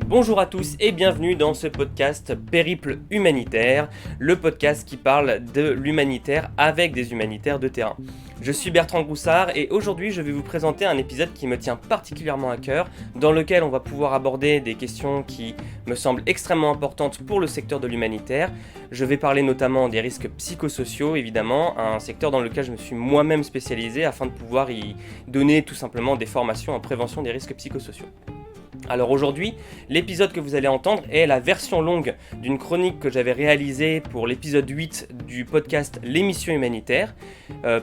Bonjour à tous et bienvenue dans ce podcast Périple humanitaire, le podcast qui parle de l'humanitaire avec des humanitaires de terrain. Je suis Bertrand Groussard et aujourd'hui je vais vous présenter un épisode qui me tient particulièrement à cœur, dans lequel on va pouvoir aborder des questions qui me semblent extrêmement importantes pour le secteur de l'humanitaire. Je vais parler notamment des risques psychosociaux, évidemment, un secteur dans lequel je me suis moi-même spécialisé afin de pouvoir y donner tout simplement des formations en prévention des risques psychosociaux. Alors aujourd'hui, l'épisode que vous allez entendre est la version longue d'une chronique que j'avais réalisée pour l'épisode 8 du podcast L'émission humanitaire,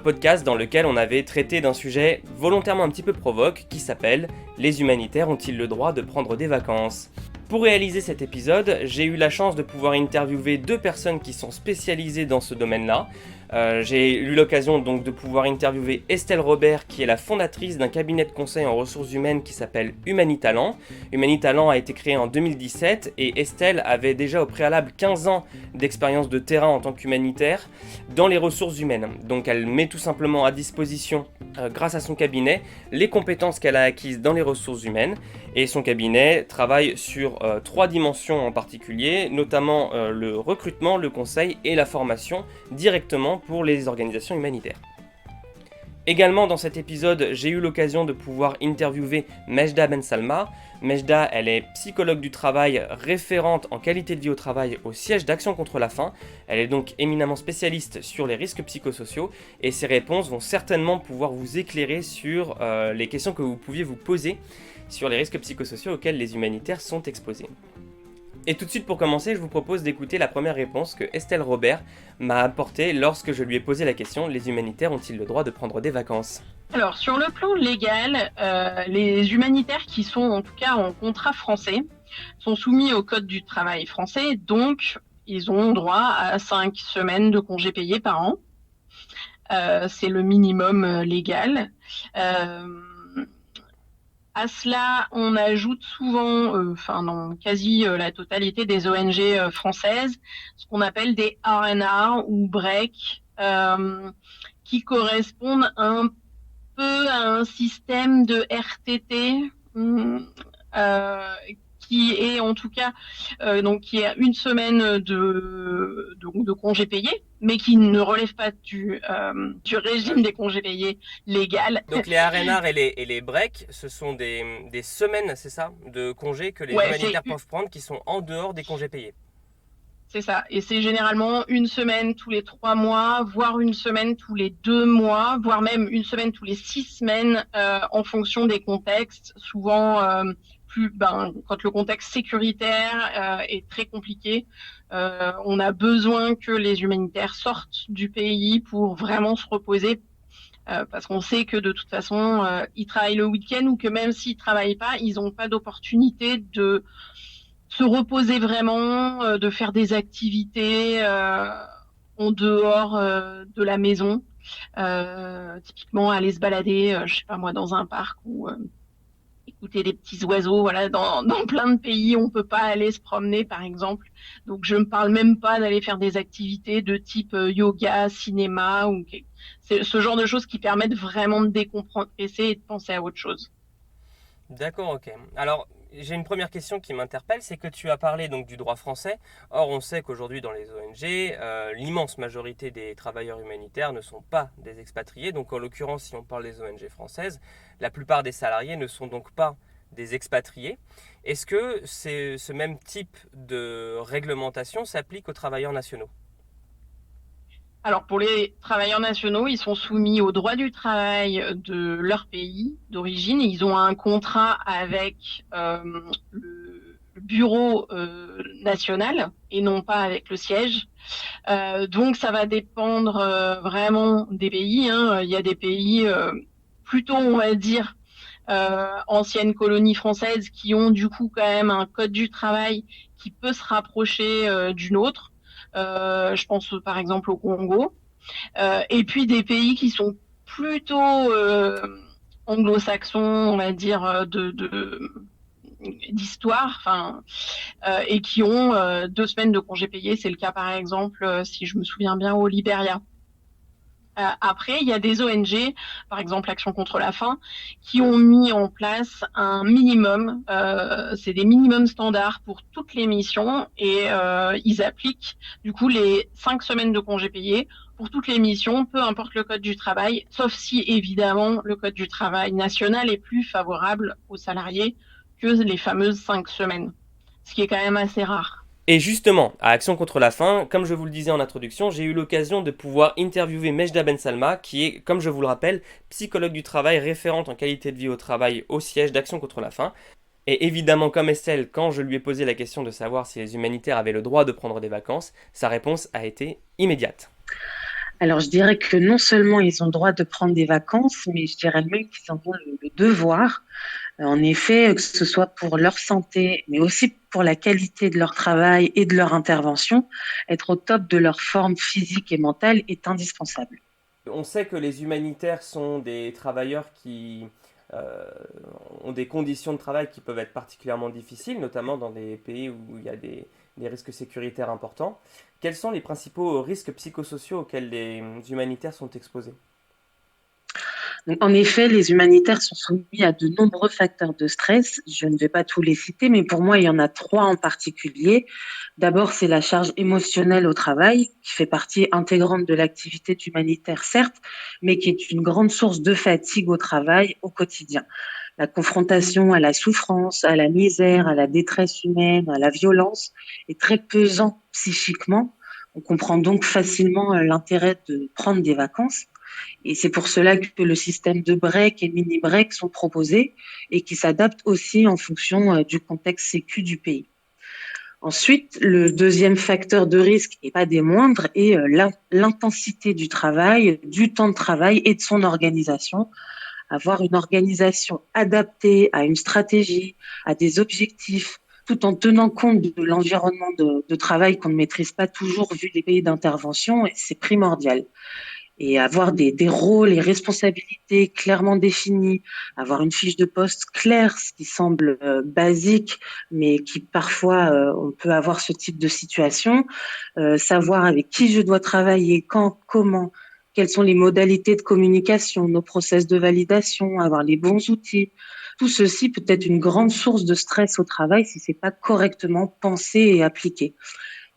podcast dans lequel on avait traité d'un sujet volontairement un petit peu provoque qui s'appelle « Les humanitaires ont-ils le droit de prendre des vacances ?» Pour réaliser cet épisode, j'ai eu la chance de pouvoir interviewer deux personnes qui sont spécialisées dans ce domaine-là. J'ai eu l'occasion donc de pouvoir interviewer Estelle Robert, qui est la fondatrice d'un cabinet de conseil en ressources humaines qui s'appelle Humanitalent. Humanitalent a été créé en 2017 et Estelle avait déjà au préalable 15 ans d'expérience de terrain en tant qu'humanitaire dans les ressources humaines. Donc elle met tout simplement à disposition, grâce à son cabinet, les compétences qu'elle a acquises dans les ressources humaines. Et son cabinet travaille sur 3 dimensions en particulier, notamment le recrutement, le conseil et la formation directement pour les organisations humanitaires. Également dans cet épisode, j'ai eu l'occasion de pouvoir interviewer Mejda Ben Salma. Mejda, elle est psychologue du travail, référente en qualité de vie au travail au siège d'Action contre la faim. Elle est donc éminemment spécialiste sur les risques psychosociaux et ses réponses vont certainement pouvoir vous éclairer sur les questions que vous pouviez vous poser sur les risques psychosociaux auxquels les humanitaires sont exposés. Et tout de suite pour commencer, je vous propose d'écouter la première réponse que Estelle Robert m'a apportée lorsque je lui ai posé la question « Les humanitaires ont-ils le droit de prendre des vacances ?» Alors, sur le plan légal, les humanitaires qui sont en tout cas en contrat français sont soumis au Code du travail français, donc ils ont droit à 5 semaines de congés payés par an. C'est le minimum légal. À cela, on ajoute souvent, dans quasi la totalité des ONG françaises, ce qu'on appelle des R&R ou break, qui correspondent un peu à un système de RTT, qui est en tout cas qui est une semaine de congés payés, mais qui ne relève pas du régime des congés payés légal. Donc les R&R et les breaks, ce sont des semaines, c'est ça, de congés que les humanitaires peuvent prendre qui sont en dehors des congés payés. C'est ça, et c'est généralement une semaine tous les 3 mois, voire une semaine tous les 2 mois, voire même une semaine tous les 6 semaines en fonction des contextes. Souvent, quand le contexte sécuritaire est très compliqué, on a besoin que les humanitaires sortent du pays pour vraiment se reposer, parce qu'on sait que de toute façon, ils travaillent le week-end ou que même s'ils travaillent pas, ils n'ont pas d'opportunité de se reposer vraiment, de faire des activités en dehors de la maison. Typiquement, aller se balader, je sais pas moi, dans un parc ou écouter des petits oiseaux. Voilà, dans plein de pays, on peut pas aller se promener, par exemple. Donc, je ne parle même pas d'aller faire des activités de type yoga, cinéma ou c'est ce genre de choses qui permettent vraiment de décompresser et de penser à autre chose. D'accord, ok. Alors, j'ai une première question qui m'interpelle, c'est que tu as parlé donc du droit français. Or, on sait qu'aujourd'hui dans les ONG, l'immense majorité des travailleurs humanitaires ne sont pas des expatriés. Donc, en l'occurrence, si on parle des ONG françaises, la plupart des salariés ne sont donc pas des expatriés. Est-ce que ce même type de réglementation s'applique aux travailleurs nationaux ? Alors, pour les travailleurs nationaux, ils sont soumis au droit du travail de leur pays d'origine. Ils ont un contrat avec le bureau national et non pas avec le siège. Donc, ça va dépendre vraiment des pays. Il y a des pays plutôt, on va dire, anciennes colonies françaises qui ont du coup quand même un code du travail qui peut se rapprocher d'une autre. Je pense par exemple au Congo, et puis des pays qui sont plutôt anglo-saxons, on va dire, d'histoire, et qui ont 2 semaines de congés payés. C'est le cas par exemple, si je me souviens bien, au Libéria. Après, il y a des ONG, par exemple Action contre la faim, qui ont mis en place un minimum, c'est des minimums standards pour toutes les missions et ils appliquent du coup les 5 semaines de congés payés pour toutes les missions, peu importe le code du travail, sauf si évidemment le code du travail national est plus favorable aux salariés que les fameuses 5 semaines, ce qui est quand même assez rare. Et justement, à Action contre la faim, comme je vous le disais en introduction, j'ai eu l'occasion de pouvoir interviewer Mejda Ben Salma, qui est, comme je vous le rappelle, psychologue du travail référente en qualité de vie au travail au siège d'Action contre la faim. Et évidemment, comme Estelle, quand je lui ai posé la question de savoir si les humanitaires avaient le droit de prendre des vacances, sa réponse a été immédiate. Alors, je dirais que non seulement ils ont le droit de prendre des vacances, mais je dirais même qu'ils en ont le devoir. En effet, que ce soit pour leur santé, mais aussi pour la qualité de leur travail et de leur intervention, être au top de leur forme physique et mentale est indispensable. On sait que les humanitaires sont des travailleurs qui euh, ont des conditions de travail qui peuvent être particulièrement difficiles, notamment dans des pays où il y a des risques sécuritaires importants. Quels sont les principaux risques psychosociaux auxquels les humanitaires sont exposés? Donc, en effet, les humanitaires sont soumis à de nombreux facteurs de stress. Je ne vais pas tous les citer, mais pour moi, il y en a trois en particulier. D'abord, c'est la charge émotionnelle au travail, qui fait partie intégrante de l'activité humanitaire, certes, mais qui est une grande source de fatigue au travail au quotidien. La confrontation à la souffrance, à la misère, à la détresse humaine, à la violence est très pesant psychiquement. On comprend donc facilement l'intérêt de prendre des vacances. Et c'est pour cela que le système de break et mini break sont proposés et qui s'adaptent aussi en fonction du contexte sécu du pays. Ensuite, le deuxième facteur de risque, et pas des moindres, est l'intensité du travail, du temps de travail et de son organisation. Avoir une organisation adaptée à une stratégie, à des objectifs, tout en tenant compte de l'environnement de travail qu'on ne maîtrise pas toujours vu les pays d'intervention, c'est primordial. Et avoir des rôles et responsabilités clairement définis, avoir une fiche de poste claire, ce qui semble basique, mais qui parfois on peut avoir ce type de situation, savoir avec qui je dois travailler, quand, comment, quelles sont les modalités de communication, nos process de validation, avoir les bons outils. Tout ceci peut être une grande source de stress au travail si c'est pas correctement pensé et appliqué,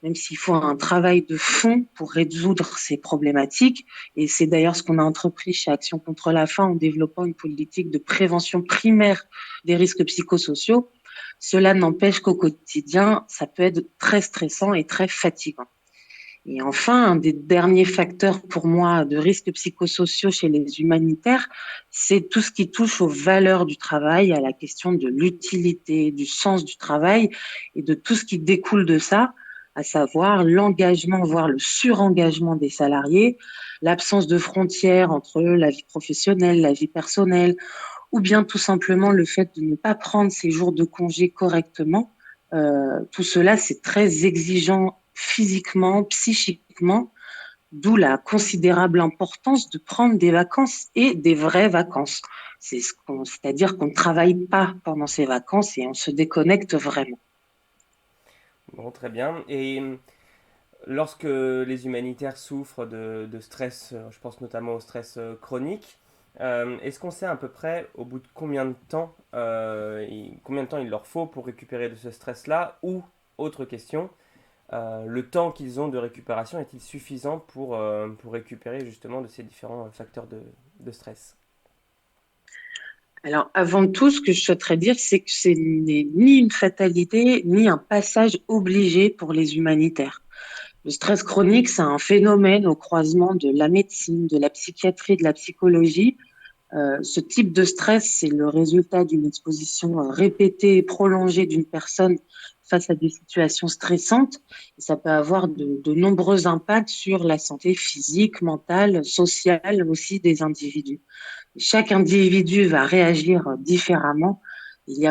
même s'il faut un travail de fond pour résoudre ces problématiques. Et c'est d'ailleurs ce qu'on a entrepris chez Action contre la faim en développant une politique de prévention primaire des risques psychosociaux. Cela n'empêche qu'au quotidien, ça peut être très stressant et très fatigant. Et enfin, un des derniers facteurs pour moi de risques psychosociaux chez les humanitaires, c'est tout ce qui touche aux valeurs du travail, à la question de l'utilité, du sens du travail et de tout ce qui découle de ça, à savoir l'engagement, voire le surengagement des salariés, l'absence de frontières entre la vie professionnelle, la vie personnelle, ou bien tout simplement le fait de ne pas prendre ses jours de congé correctement. Tout cela, c'est très exigeant physiquement, psychiquement, d'où la considérable importance de prendre des vacances et des vraies vacances. C'est-à-dire qu'on ne travaille pas pendant ces vacances et on se déconnecte vraiment. Bon, très bien. Et lorsque les humanitaires souffrent de stress, je pense notamment au stress chronique, est-ce qu'on sait à peu près au bout de combien de temps il leur faut pour récupérer de ce stress-là? Ou, autre question, le temps qu'ils ont de récupération est-il suffisant pour récupérer justement de ces différents facteurs de stress? Alors, avant tout, ce que je souhaiterais dire, c'est que ce n'est ni une fatalité, ni un passage obligé pour les humanitaires. Le stress chronique, c'est un phénomène au croisement de la médecine, de la psychiatrie, de la psychologie. Ce type de stress, c'est le résultat d'une exposition répétée et prolongée d'une personne face à des situations stressantes. Et ça peut avoir de nombreux impacts sur la santé physique, mentale, sociale aussi des individus. Chaque individu va réagir différemment. Il y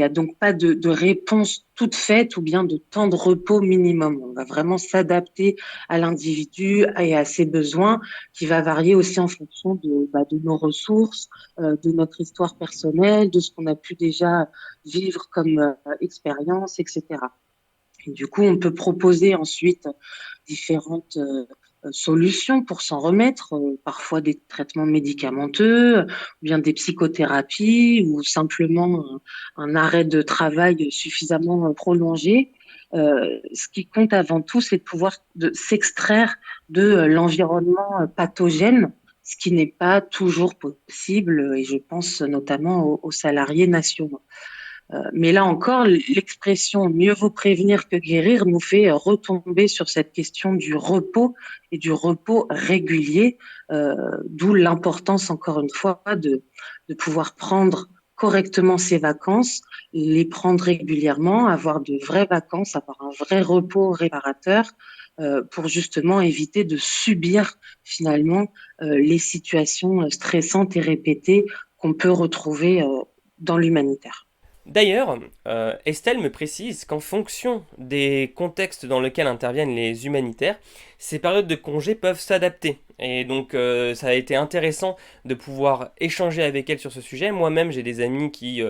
a donc pas de réponse toute faite ou bien de temps de repos minimum. On va vraiment s'adapter à l'individu et à ses besoins, qui va varier aussi en fonction de nos ressources, de notre histoire personnelle, de ce qu'on a pu déjà vivre comme expérience, etc. Et du coup, on peut proposer ensuite différentes solutions pour s'en remettre, parfois des traitements médicamenteux, ou bien des psychothérapies, ou simplement un arrêt de travail suffisamment prolongé. Ce qui compte avant tout, c'est de pouvoir s'extraire de l'environnement pathogène, ce qui n'est pas toujours possible, et je pense notamment aux salariés nationaux. Mais là encore, l'expression mieux vaut prévenir que guérir nous fait retomber sur cette question du repos et du repos régulier, d'où l'importance, encore une fois, de pouvoir prendre correctement ses vacances, les prendre régulièrement, avoir de vraies vacances, avoir un vrai repos réparateur, pour justement éviter de subir finalement les situations stressantes et répétées qu'on peut retrouver dans l'humanitaire. D'ailleurs, Estelle me précise qu'en fonction des contextes dans lesquels interviennent les humanitaires, ces périodes de congé peuvent s'adapter. Et donc ça a été intéressant de pouvoir échanger avec elle sur ce sujet. Moi-même, j'ai des amis qui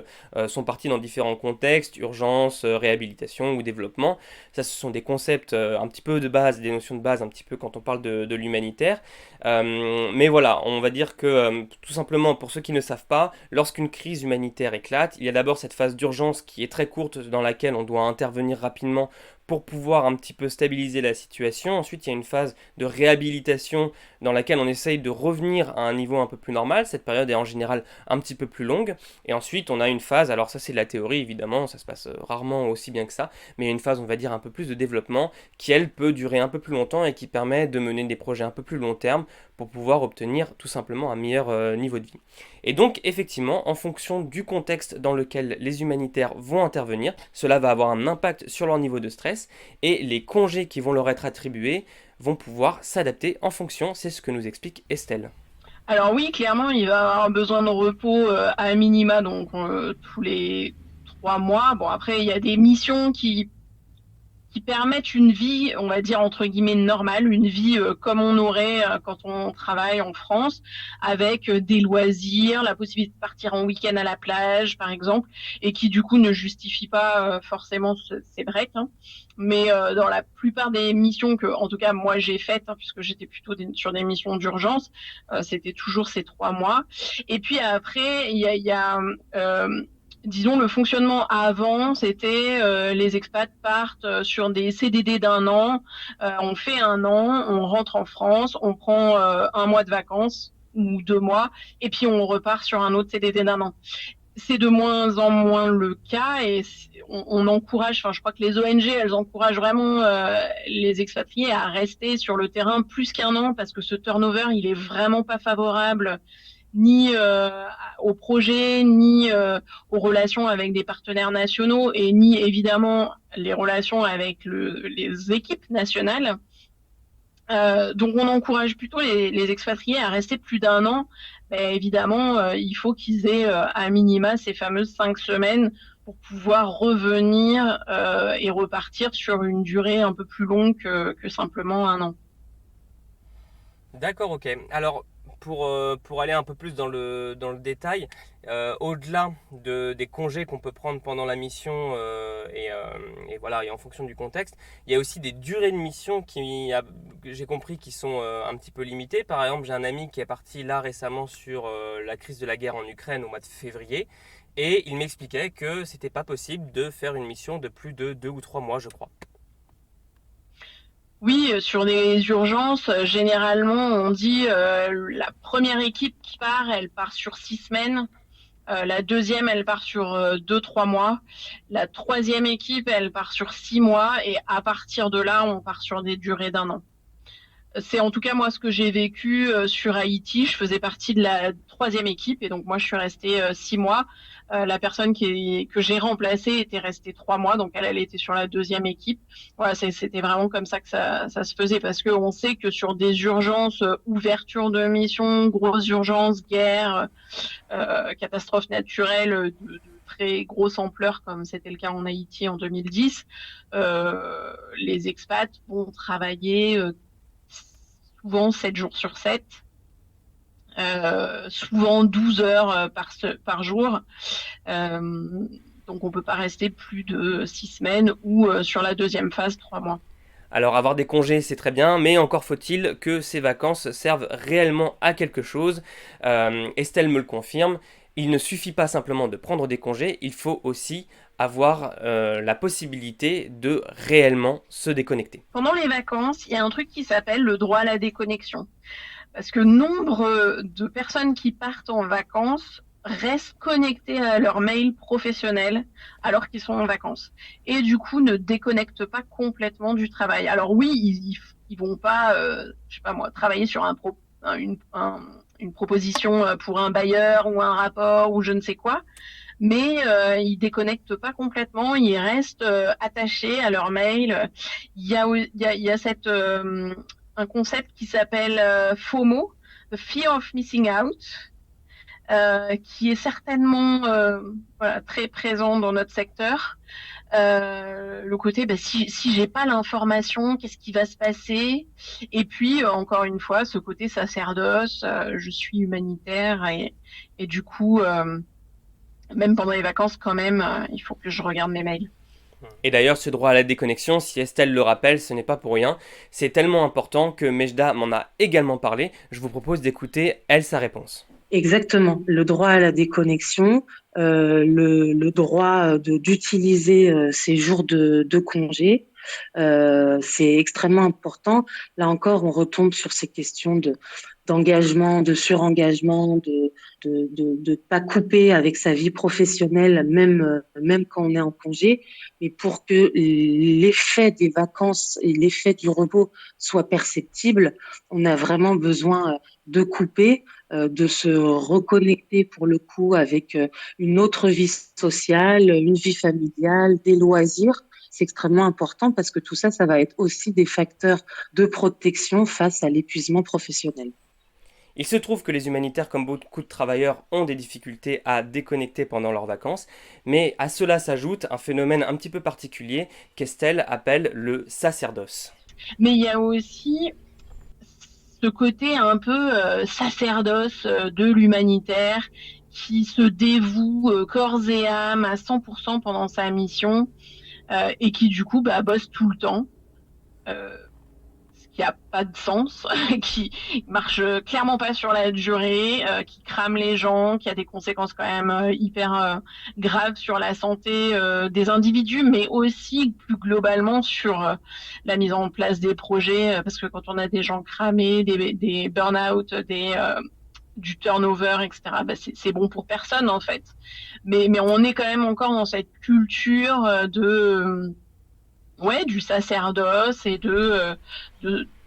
sont partis dans différents contextes, urgence, réhabilitation ou développement. Ça, ce sont des concepts un petit peu de base, des notions de base un petit peu quand on parle de l'humanitaire. Mais voilà, on va dire que tout simplement, pour ceux qui ne savent pas, lorsqu'une crise humanitaire éclate, il y a d'abord cette phase d'urgence qui est très courte dans laquelle on doit intervenir rapidement pour pouvoir un petit peu stabiliser la situation. Ensuite, il y a une phase de réhabilitation dans laquelle on essaye de revenir à un niveau un peu plus normal. Cette période est en général un petit peu plus longue. Et ensuite, on a une phase, alors ça c'est de la théorie évidemment, ça se passe rarement aussi bien que ça, mais il y a une phase, on va dire, un peu plus de développement qui, elle, peut durer un peu plus longtemps et qui permet de mener des projets un peu plus long terme pour pouvoir obtenir tout simplement un meilleur niveau de vie. Et donc, effectivement, en fonction du contexte dans lequel les humanitaires vont intervenir, cela va avoir un impact sur leur niveau de stress et les congés qui vont leur être attribués vont pouvoir s'adapter en fonction. C'est ce que nous explique Estelle. Alors oui, clairement, il va avoir besoin de repos à minima, donc tous les 3 mois. Bon, après, il y a des missions qui permettent une vie, on va dire entre guillemets normale, une vie comme on aurait quand on travaille en France, avec des loisirs, la possibilité de partir en week-end à la plage, par exemple, et qui du coup ne justifie pas forcément ces breaks. Hein. Mais dans la plupart des missions que, en tout cas, moi j'ai faites, hein, puisque j'étais plutôt sur des missions d'urgence, c'était toujours ces 3 mois. Et puis après, il y a disons, le fonctionnement avant, c'était les expats partent sur des CDD d'1 an, on fait 1 an, on rentre en France, on prend 1 mois de vacances ou 2 mois, et puis on repart sur un autre CDD d'1 an. C'est de moins en moins le cas et on encourage, enfin je crois que les ONG, elles encouragent vraiment les expatriés à rester sur le terrain plus qu'1 an parce que ce turnover, il est vraiment pas favorable ni au projet, ni aux relations avec des partenaires nationaux et ni évidemment les relations avec les équipes nationales. Donc on encourage plutôt les expatriés à rester plus d'1 an. Mais évidemment, il faut qu'ils aient à minima ces fameuses 5 semaines pour pouvoir revenir et repartir sur une durée un peu plus longue que simplement 1 an. D'accord, ok. Alors, pour aller un peu plus dans le détail, au-delà des congés qu'on peut prendre pendant la mission et voilà, et en fonction du contexte, il y a aussi des durées de mission que j'ai compris qui sont un petit peu limitées. Par exemple, j'ai un ami qui est parti là récemment sur la crise de la guerre en Ukraine au mois de février et il m'expliquait que c'était pas possible de faire une mission de plus de 2 ou 3 mois, je crois. Oui, sur les urgences, généralement, on dit la première équipe qui part, elle part sur 6 semaines. La deuxième, elle part sur 2, 3 mois. La troisième équipe, elle part sur 6 mois. Et à partir de là, on part sur des durées d'1 an. C'est en tout cas moi ce que j'ai vécu sur Haïti. Je faisais partie de la troisième équipe et donc moi je suis restée 6 mois. La personne que j'ai remplacée était restée 3 mois, donc elle était sur la deuxième équipe. Voilà, c'était vraiment comme ça que ça se faisait parce que on sait que sur des urgences, ouverture de mission, grosses urgences, guerre, catastrophes naturelles de très grosse ampleur comme c'était le cas en Haïti en 2010, les expats vont travailler souvent 7 jours sur 7, souvent 12 heures par jour. Donc on ne peut pas rester plus de 6 semaines ou sur la deuxième phase 3 mois. Alors avoir des congés c'est très bien, mais encore faut-il que ces vacances servent réellement à quelque chose. Estelle me le confirme, il ne suffit pas simplement de prendre des congés, il faut aussi avoir la possibilité de réellement se déconnecter. Pendant les vacances, il y a un truc qui s'appelle le droit à la déconnexion. Parce que nombre de personnes qui partent en vacances restent connectées à leur mail professionnel alors qu'ils sont en vacances. Et du coup, ne déconnectent pas complètement du travail. Alors oui, ils vont pas, je sais pas moi, travailler sur une proposition pour un bailleur ou un rapport ou je ne sais quoi, mais ils déconnectent pas complètement, ils restent attachés à leur mail. Il y a un concept qui s'appelle FOMO, the Fear of Missing Out, qui est certainement voilà, très présent dans notre secteur. Le côté, si j'ai pas l'information, qu'est-ce qui va se passer? Et puis, encore une fois, ce côté sacerdoce, je suis humanitaire et du coup, même pendant les vacances, quand même, il faut que je regarde mes mails. Et d'ailleurs, ce droit à la déconnexion, si Estelle le rappelle, ce n'est pas pour rien. C'est tellement important que Mejda m'en a également parlé. Je vous propose d'écouter, elle, sa réponse. Exactement. Le droit à la déconnexion, le droit d'utiliser ces jours de congé, c'est extrêmement important. Là encore, on retombe sur ces questions d'engagement, de surengagement, de pas couper avec sa vie professionnelle, même quand on est en congé. Mais pour que l'effet des vacances et l'effet du repos soit perceptible, on a vraiment besoin de couper, de se reconnecter pour le coup avec une autre vie sociale, une vie familiale, des loisirs. C'est extrêmement important parce que tout ça, ça va être aussi des facteurs de protection face à l'épuisement professionnel. Il se trouve que les humanitaires, comme beaucoup de travailleurs, ont des difficultés à déconnecter pendant leurs vacances, mais à cela s'ajoute un phénomène un petit peu particulier qu'Estelle appelle le sacerdoce. Mais il y a aussi ce côté un peu sacerdoce de l'humanitaire qui se dévoue corps et âme à 100% pendant sa mission et qui du coup bosse tout le temps, ce qui a pas de sens, qui marche clairement pas sur la durée, qui crame les gens, qui a des conséquences quand même hyper graves sur la santé des individus, mais aussi plus globalement sur la mise en place des projets, parce que quand on a des gens cramés, des burn-out, du turnover, etc., c'est bon pour personne en fait. Mais on est quand même encore dans cette culture du sacerdoce et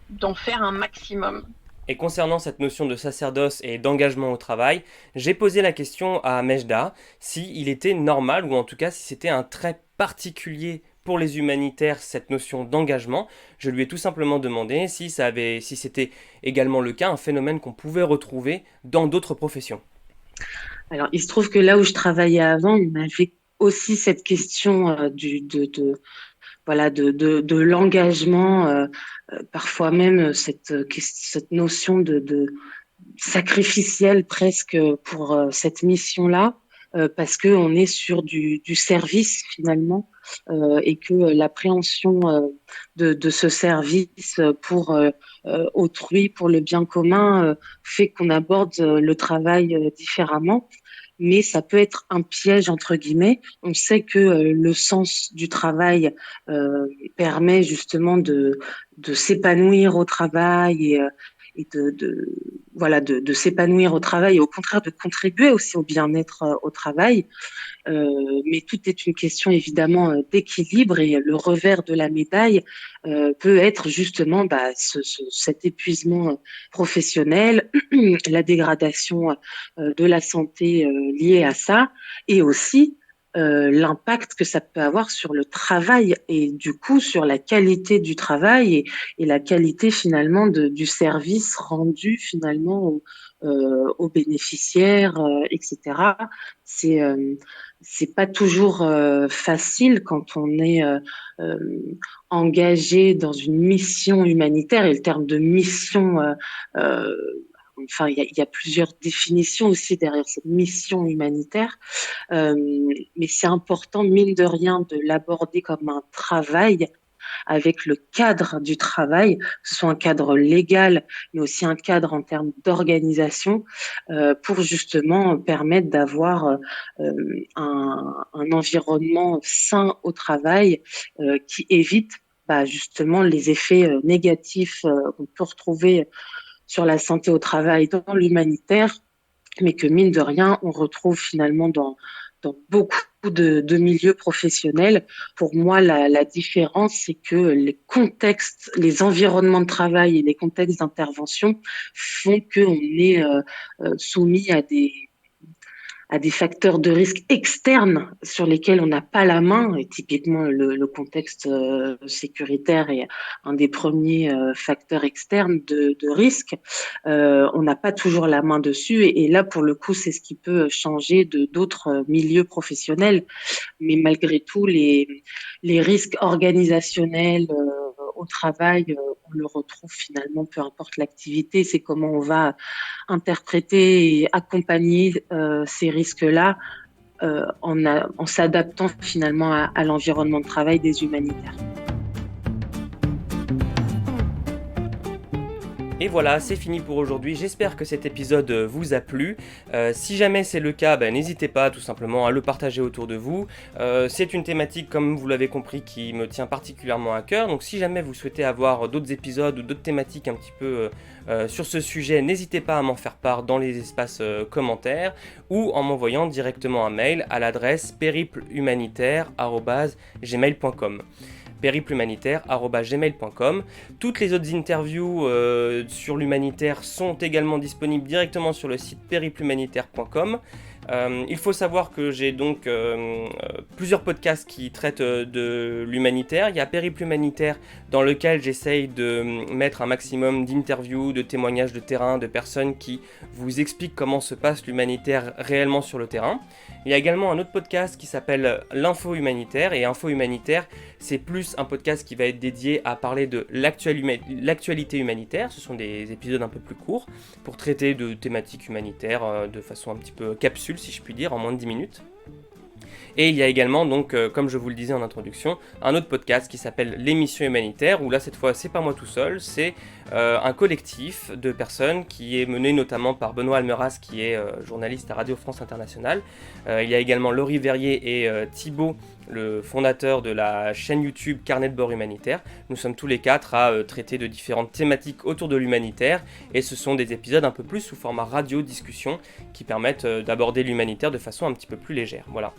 d'en faire un maximum. Et concernant cette notion de sacerdoce et d'engagement au travail, j'ai posé la question à Mejda si il était normal, ou en tout cas si c'était un trait particulier pour les humanitaires, cette notion d'engagement. Je lui ai tout simplement demandé si c'était également le cas, un phénomène qu'on pouvait retrouver dans d'autres professions. Alors, il se trouve que là où je travaillais avant, on avait aussi cette question de l'engagement, parfois même cette notion de sacrificielle presque pour cette mission-là, parce que on est sur du service finalement, et que l'appréhension de ce service pour autrui, pour le bien commun, fait qu'on aborde le travail différemment. Mais ça peut être un piège entre guillemets. On sait que le sens du travail permet justement de s'épanouir au travail et de s'épanouir au travail et au contraire de contribuer aussi au bien-être au travail. Mais tout est une question évidemment d'équilibre et le revers de la médaille peut être justement cet épuisement professionnel, la dégradation de la santé liée à ça et aussi l'impact que ça peut avoir sur le travail et du coup sur la qualité du travail et la qualité finalement du service rendu finalement aux bénéficiaires, etc. C'est c'est pas toujours facile quand on est euh, engagé dans une mission humanitaire et le terme de mission euh, enfin il y a plusieurs définitions aussi derrière cette mission humanitaire. Mais c'est important, mine de rien, de l'aborder comme un travail avec le cadre du travail, que ce soit un cadre légal, mais aussi un cadre en termes d'organisation, pour justement permettre d'avoir un environnement sain au travail qui évite justement les effets négatifs qu'on peut retrouver sur la santé au travail dans l'humanitaire, mais que mine de rien, on retrouve finalement dans beaucoup de milieux professionnels. Pour moi, la différence, c'est que les contextes, les environnements de travail et les contextes d'intervention font qu'on est soumis à des facteurs de risque externes sur lesquels on n'a pas la main. Et typiquement, le contexte sécuritaire est un des premiers facteurs externes de risque. On n'a pas toujours la main dessus. Et là, pour le coup, c'est ce qui peut changer d'autres milieux professionnels. Mais malgré tout, les risques organisationnels au travail, on le retrouve finalement, peu importe l'activité. C'est comment on va interpréter et accompagner ces risques-là en s'adaptant finalement à l'environnement de travail des humanitaires. Et voilà, c'est fini pour aujourd'hui, j'espère que cet épisode vous a plu. Si jamais c'est le cas, n'hésitez pas tout simplement à le partager autour de vous. C'est une thématique, comme vous l'avez compris, qui me tient particulièrement à cœur, donc si jamais vous souhaitez avoir d'autres épisodes ou d'autres thématiques un petit peu sur ce sujet, n'hésitez pas à m'en faire part dans les espaces commentaires ou en m'envoyant directement un mail à l'adresse périplehumanitaire@gmail.com. périplehumanitaire@gmail.com. Toutes les autres interviews sur l'humanitaire sont également disponibles directement sur le site périplehumanitaire.com. Il faut savoir que j'ai donc plusieurs podcasts qui traitent de l'humanitaire. Il y a Périple Humanitaire dans lequel j'essaye de mettre un maximum d'interviews, de témoignages de terrain, de personnes qui vous expliquent comment se passe l'humanitaire réellement sur le terrain. Il y a également un autre podcast qui s'appelle l'Info Humanitaire, et Info Humanitaire, c'est plus un podcast qui va être dédié à parler de l'actualité humanitaire. Ce sont des épisodes un peu plus courts pour traiter de thématiques humanitaires de façon un petit peu capsule, si je puis dire, en moins de 10 minutes. Et il y a également, donc, comme je vous le disais en introduction, un autre podcast qui s'appelle l'émission humanitaire, où là, cette fois, c'est pas moi tout seul, c'est un collectif de personnes qui est mené notamment par Benoît Almeras, qui est journaliste à Radio France Internationale. Il y a également Laurie Verrier et Thibaut, le fondateur de la chaîne YouTube Carnet de bord humanitaire. Nous sommes tous les quatre à traiter de différentes thématiques autour de l'humanitaire, et ce sont des épisodes un peu plus sous format radio-discussion qui permettent d'aborder l'humanitaire de façon un petit peu plus légère. Voilà.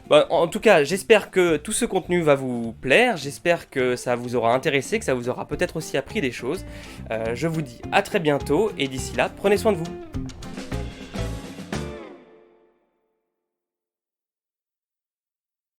Bon, en tout cas, j'espère que tout ce contenu va vous plaire, j'espère que ça vous aura intéressé, que ça vous aura peut-être aussi appris des choses. Je vous dis à très bientôt, et d'ici là, prenez soin de vous.